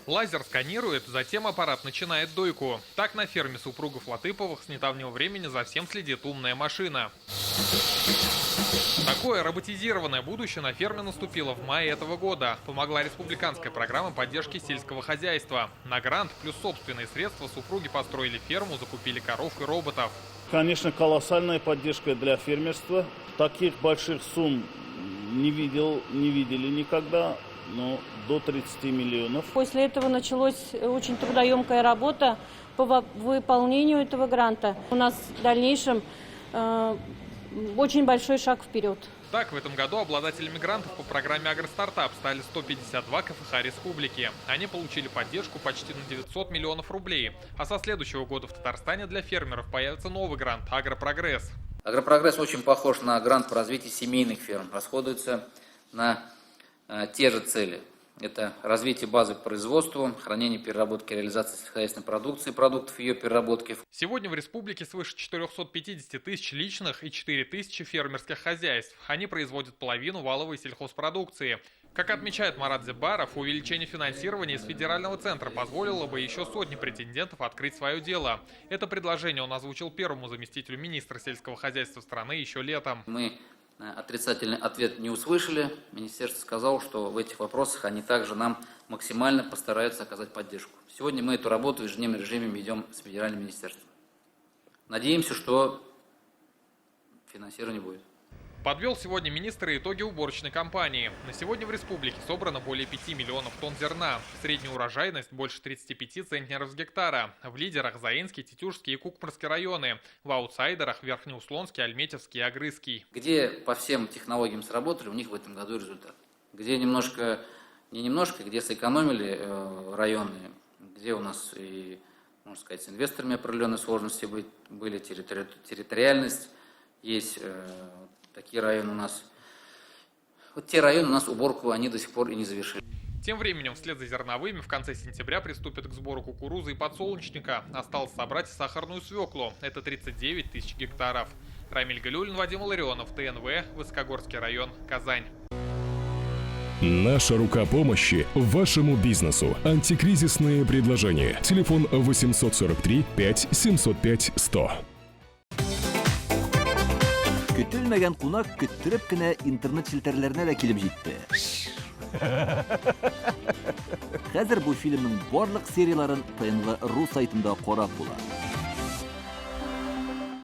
Лазер сканирует, затем аппарат начинает дойку. Так на ферме супругов Латыповых с недавнего времени за всем следит умная машина. Такое роботизированное будущее на ферме наступило в мае этого года. Помогла республиканская программа поддержки сельского хозяйства. На грант плюс собственные средства супруги построили ферму, закупили коров и роботов. Конечно, колоссальная поддержка для фермерства. Таких больших сумм не видели никогда, но до 30 миллионов. После этого началась очень трудоемкая работа по выполнению этого гранта. У нас в дальнейшем очень большой шаг вперед. Так, в этом году обладателями грантов по программе «Агростартап» стали 152 КФХ республики. Они получили поддержку почти на 900 миллионов рублей. А со следующего года в Татарстане для фермеров появится новый грант «Агропрогресс». Агропрогресс очень похож на грант по развитию семейных ферм. Расходуется на те же цели. Это развитие базы к производству, хранение, переработки и реализации сельскохозяйственной продукции, продуктов ее переработки. Сегодня в республике свыше 450 тысяч личных и 4 тысячи фермерских хозяйств. Они производят половину валовой сельхозпродукции. Как отмечает Марат Зебаров, увеличение финансирования из федерального центра позволило бы еще сотни претендентов открыть свое дело. Это предложение он озвучил первому заместителю министра сельского хозяйства страны еще летом. Мы отрицательный ответ не услышали. Министерство сказало, что в этих вопросах они также нам максимально постараются оказать поддержку. Сегодня мы эту работу в ежедневном режиме ведем с федеральным министерством. Надеемся, что финансирования будет. Подвел сегодня министр итоги уборочной кампании. На сегодня в республике собрано более 5 миллионов тонн зерна. Средняя урожайность больше 35 центнеров с гектара. В лидерах Заинский, Тетюшский и Кукмарский районы. В аутсайдерах Верхнеуслонский, Альметьевский и Агрызский. Где по всем технологиям сработали, у них в этом году результат. Где где сэкономили районы, где у нас и, можно сказать, с инвесторами определенные сложности были, территориальность есть. Такие районы у нас. Вот те районы у нас уборку они до сих пор и не завершили. Тем временем, вслед за зерновыми, в конце сентября приступят к сбору кукурузы и подсолнечника. Осталось собрать сахарную свеклу. Это 39 тысяч гектаров. Рамиль Галюлин, Вадим Ларионов, ТНВ, Высокогорский район, Казань. Наша рука помощи вашему бизнесу. Антикризисные предложения. Телефон 843 5 705 100. Көтелмәгән кунак көттөреп кенә интернет челтәрләренә дә килеп җитте. Хәзер бу фильмның барлык серияларын ТНВ.ру сайтында карап була.